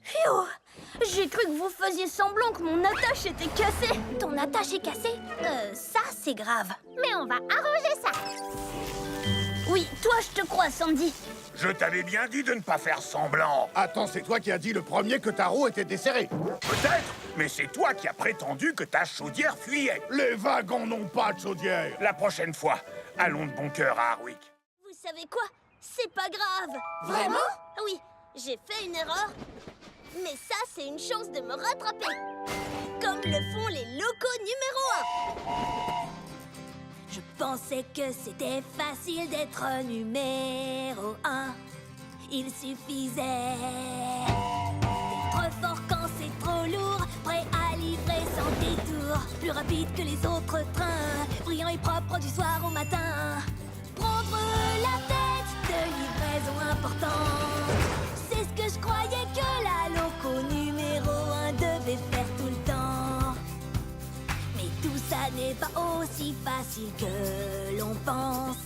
Phew! J'ai cru que vous faisiez semblant que mon attache était cassée. Ton attache est cassée? Ça, c'est grave. Mais on va arranger ça. Oui, toi, je te crois, Sandy. Je t'avais bien dit de ne pas faire semblant. Attends, c'est toi qui as dit le premier que ta roue était desserrée. Peut-être, mais c'est toi qui as prétendu que ta chaudière fuyait. Les wagons n'ont pas de chaudière. La prochaine fois, allons de bon cœur à Harwick. Vous savez quoi? C'est pas grave. Vraiment? Oui, j'ai fait une erreur. Mais ça, c'est une chance de me rattraper. Comme le font les locaux numéro 1. Je pensais que c'était facile d'être numéro 1. Il suffisait d'être fort quand c'est trop lourd, prêt à livrer sans détour, plus rapide que les autres trains, brillant et propre du soir au matin. Prendre la tête de livraison importante, c'est ce que je croyais que la loco numéro 1 devait faire tout le temps. Mais tout ça n'est pas aussi facile que l'on pense.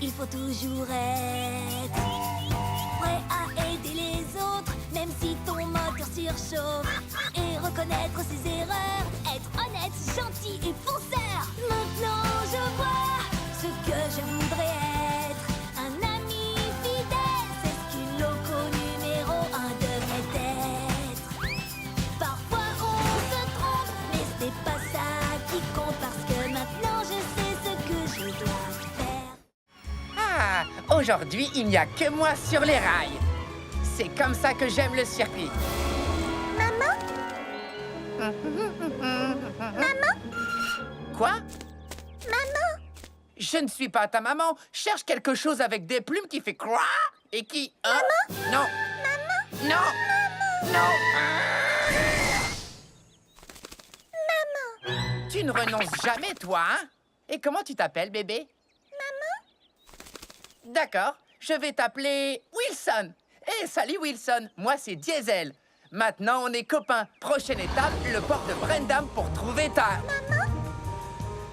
Il faut toujours être prêt à aider les autres, même si ton moteur surchauffe. Et reconnaître ses erreurs, être honnête, gentil et fonceur. Maintenant je vois ce que je voudrais être. Un ami fidèle, c'est ce qu'une loco numéro 1 devrait être. Parfois on se trompe, mais ce n'est pas ça qui compte, parce que maintenant je sais ce que je dois faire. Ah, aujourd'hui, il n'y a que moi sur les rails. C'est comme ça que j'aime le circuit. Maman? Maman? Quoi? Maman! Je ne suis pas ta maman. Cherche quelque chose avec des plumes qui fait quoi? Et qui... Maman? Non. Maman? Non. Maman. Non. Maman. Tu ne renonces jamais, toi, hein? Et comment tu t'appelles, bébé? Maman. D'accord. Je vais t'appeler Wilson. Eh, salut, Wilson. Moi, c'est Diesel. Maintenant, on est copains. Prochaine étape, le port de Brendam pour trouver ta... Maman?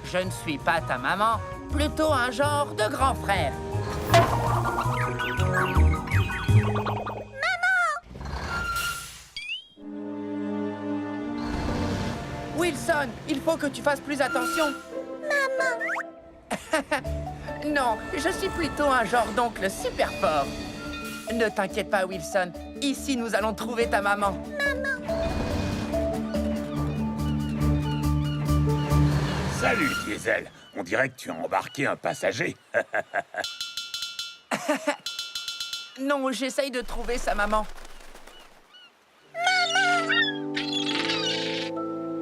Je ne suis pas ta maman. Plutôt un genre de grand frère. Wilson, il faut que tu fasses plus attention. Maman. Non, je suis plutôt un genre d'oncle super fort. Ne t'inquiète pas, Wilson. Ici, nous allons trouver ta maman. Salut, Diesel. On dirait que tu as embarqué un passager. Non, j'essaye de trouver sa maman.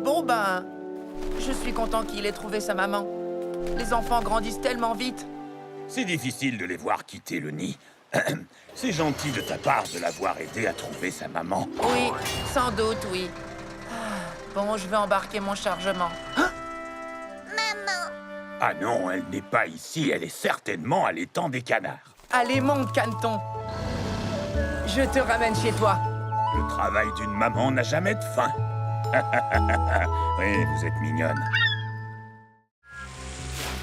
Bon ben, je suis content qu'il ait trouvé sa maman. Les enfants grandissent tellement vite. C'est difficile de les voir quitter le nid. C'est gentil de ta part de l'avoir aidé à trouver sa maman. Oui, sans doute, oui. Bon, je vais embarquer mon chargement. Ah non, elle n'est pas ici. Elle est certainement à l'étang des canards. Allez, monte, Caneton. Je te ramène chez toi. Le travail d'une maman n'a jamais de fin. Oui, vous êtes mignonne.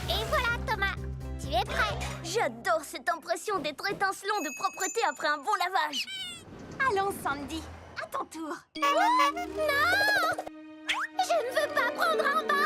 Et voilà, Thomas. Tu es prêt? J'adore cette impression d'être étincelant de propreté après un bon lavage. Allons, Sandy. À ton tour. Non! Je ne veux pas prendre un bain!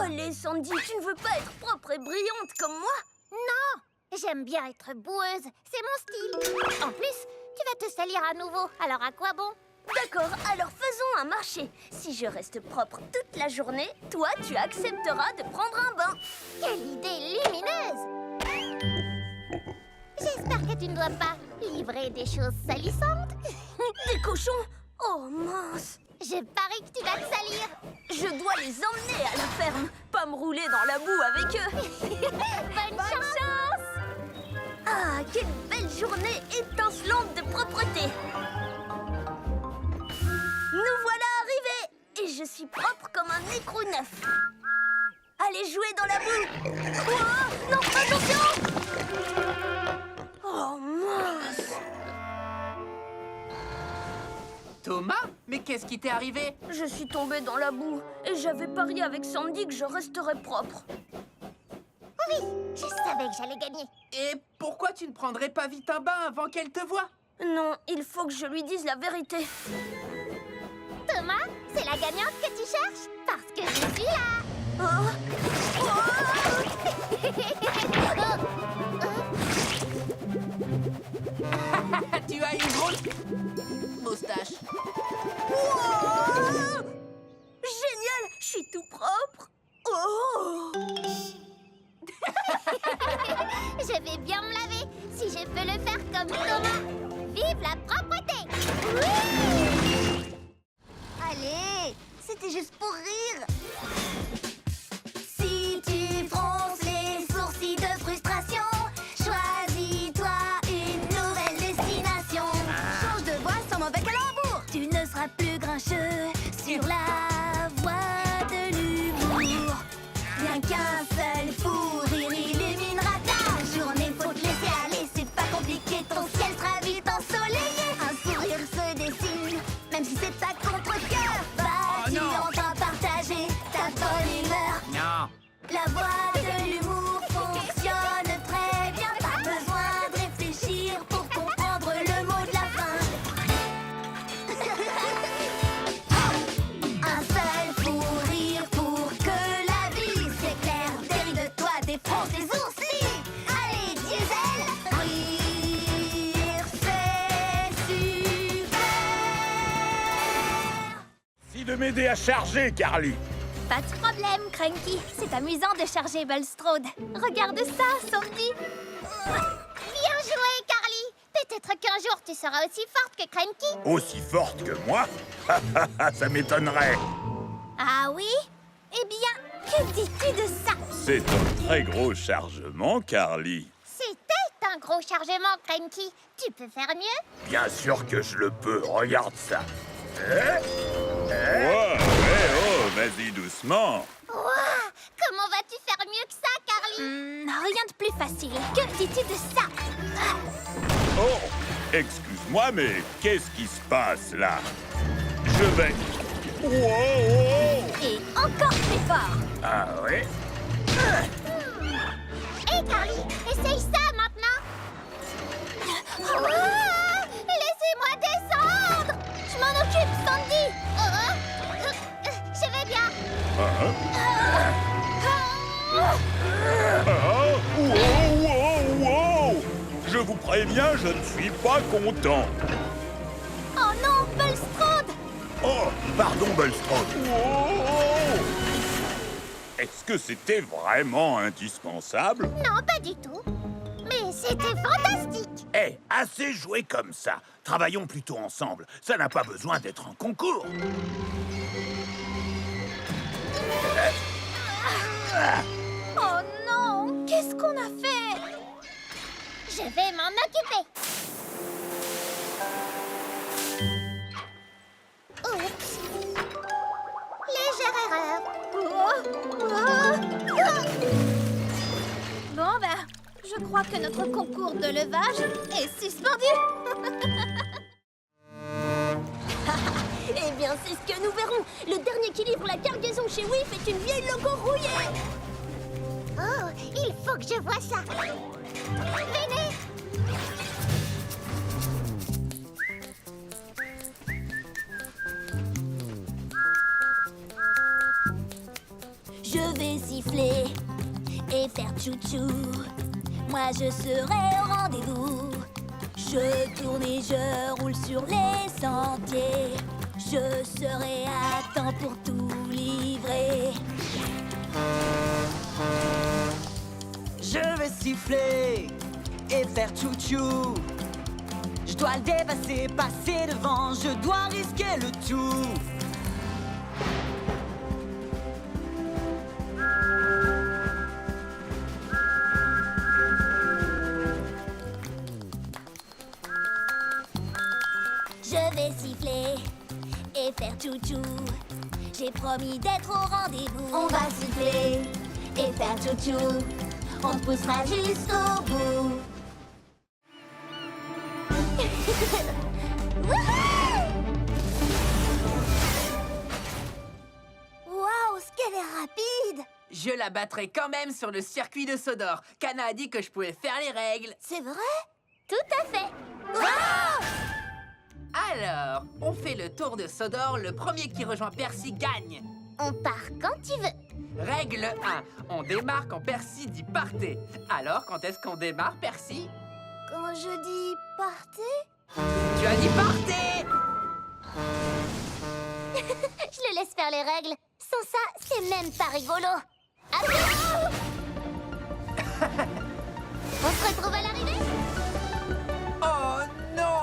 Allez, Sandy, tu ne veux pas être propre et brillante comme moi? Non! J'aime bien être boueuse. C'est mon style. En plus, tu vas te salir à nouveau. Alors à quoi bon? D'accord, alors faisons un marché. Si je reste propre toute la journée, toi, tu accepteras de prendre un bain. Quelle idée lumineuse! J'espère que tu ne dois pas livrer des choses salissantes. Des cochons? Oh mince! Je parie que tu vas te salir. Je dois les emmener à la ferme, pas me rouler dans la boue avec eux. Bonne chance! Ah, quelle belle journée étincelante de propreté! Nous voilà arrivés! Et je suis propre comme un écrou neuf. Allez jouer dans la boue! Oh, non, attention! Oh mince! Thomas, mais qu'est-ce qui t'est arrivé? Je suis tombée dans la boue et j'avais parié avec Sandy que je resterais propre. Oui, je savais que j'allais gagner. Et pourquoi tu ne prendrais pas vite un bain avant qu'elle te voie? Non, il faut que je lui dise la vérité. Thomas, c'est la gagnante que tu cherches? Parce que je suis là. Tu as une grosse moustache. Wow! Génial, je suis tout propre. Oh! Je vais bien me laver si je peux le faire comme Thomas. Vive la propreté! Oui! Allez, c'était juste pour rire. Si tu fronces les sourcils de frustration, choisis-toi une nouvelle destination. Change de voie sans mauvais calembour. Tu ne seras plus grincheux sur la voie de l'humour. Rien qu'un seul fou rire illuminera ta journée. Faut te laisser aller, c'est pas compliqué. Ton ciel sera vite ensoleillé. Un sourire se dessine, même si c'est à contre-cœur. Vas-tu enfin partager ta bonne humeur? Non. La voie de l'humour fonctionne très bien. Pas besoin de réfléchir pour comprendre le mot de la fin. Un seul fou rire pour que la vie s'éclaire. Derrière de toi, défonce les oursis. Allez, Diesel, rire, c'est super. Merci de m'aider à charger, Carly. Pas de problème, Cranky. C'est amusant de charger Bulstrode. Regarde ça, Sandy. Bien joué, Carly. Peut-être qu'un jour, tu seras aussi forte que Cranky. Aussi forte que moi? Ça m'étonnerait. Ah oui? Eh bien, que dis-tu de ça? C'est un très gros chargement, Carly. C'était un gros chargement, Cranky. Tu peux faire mieux? Bien sûr que je le peux, regarde ça. Oh, vas-y doucement. Ouah! Comment vas-tu faire mieux que ça, Carly? Rien de plus facile. Que dis-tu de ça? Oh, excuse-moi, mais qu'est-ce qui se passe là? Je vais... Wow! Et encore plus fort. Ah oui? Hé, Carly, essaye ça maintenant. Ouah! Laissez-moi descendre. Je m'en occupe, Sandy. Je vais bien. Wow! Je vous préviens, je ne suis pas content. Oh non, Bulstrode. Oh, pardon, Bulstrode. Est-ce que c'était vraiment indispensable? Non, pas du tout. Mais c'était fantastique. Eh, assez joué comme ça. Travaillons plutôt ensemble. Ça n'a pas besoin d'être un concours. Oh non, qu'est-ce qu'on a fait? Je vais m'en occuper. Oups. Légère erreur. Bon, ben, je crois que notre concours de levage est suspendu. Eh bien, c'est ce que nous verrons. Le dernier qui livre la cargaison chez Whiff est une vieille logo rouillée. Oh, il faut que je vois ça. Venez. Je vais siffler et faire tchou-tchou. Moi, je serai au rendez-vous. Je tourne et je roule sur les sentiers. Je serai à temps pour tout livrer. Je vais siffler et faire tchou-tchou. Je dois le dépasser, passer devant. Je dois risquer le tout. Je vais siffler et faire tchou-tchou. J'ai promis d'être au rendez-vous. On va siffler et faire tchou-tchou. On te poussera jusqu'au bout. Waouh, ce qu'elle est rapide. Je la battrai quand même sur le circuit de Sodor. Kana a dit que je pouvais faire les règles. C'est vrai? Tout à fait. Alors, on fait le tour de Sodor. Le premier qui rejoint Percy gagne. On part quand tu veux. Règle 1. On démarre quand Percy dit partez. Alors, quand est-ce qu'on démarre, Percy? Quand je dis partez? Tu as dit partez! Je le laisse faire les règles. Sans ça, c'est même pas rigolo. Attention. On se retrouve à l'arrivée? Oh non!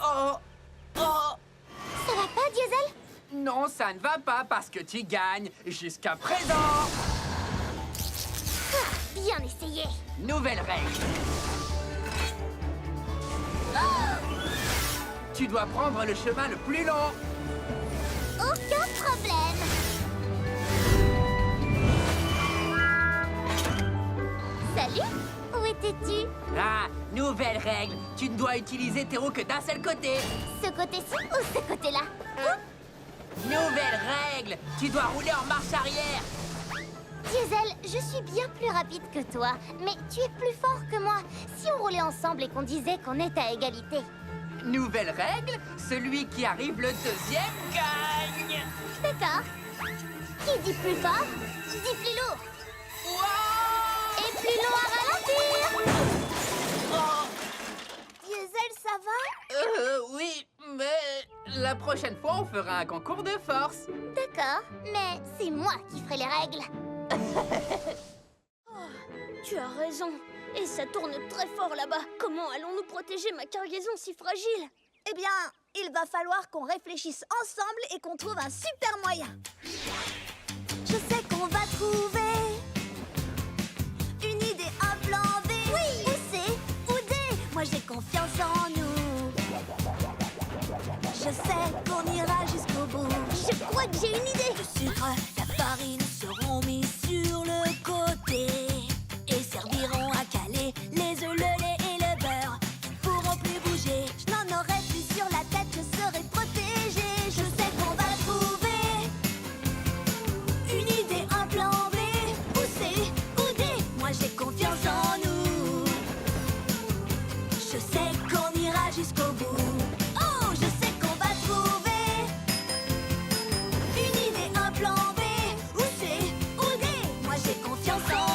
Oh! Oh! Ça va pas, Diesel? Non, ça ne va pas parce que tu gagnes jusqu'à présent. Bien essayé. Nouvelle règle. Tu dois prendre le chemin le plus long. Aucun problème. Salut, où étais-tu? Ah, nouvelle règle. Tu ne dois utiliser tes roues que d'un seul côté. Ce côté-ci ou ce côté-là? Nouvelle règle. Tu dois rouler en marche arrière. Diesel, je suis bien plus rapide que toi, mais tu es plus fort que moi. Si on roulait ensemble et qu'on disait qu'on est à égalité. Nouvelle règle. Celui qui arrive le deuxième gagne. D'accord. Qui dit plus fort, dit plus lourd. Wow! Et plus long à ralentir. Diesel, ça va? Oui, mais la prochaine fois, on fera un concours de force. D'accord, mais c'est moi qui ferai les règles. Tu as raison. Et ça tourne très fort là-bas. Comment allons-nous protéger ma cargaison si fragile? Eh bien, il va falloir qu'on réfléchisse ensemble et qu'on trouve un super moyen. Je sais qu'on va trouver une idée, un plan B. Oui! Ou C, ou D. Moi j'ai confiance en nous. Je sais qu'on ira jusqu'au bout. Je crois que j'ai une idée. Le sucre, la farine seront mis sur le côté et serviront à caler les œufs, le lait et le beurre. Ils pourront plus bouger. Je n'en aurai plus sur la tête, je serai protégée. Je sais qu'on va trouver une idée, un plan B. Ou C, ou D. Moi j'ai confiance en nous. Je sais qu'on ira jusqu'au bout. Oh, je sais qu'on va trouver une idée, un plan B. Ou C, ou D. Moi j'ai confiance en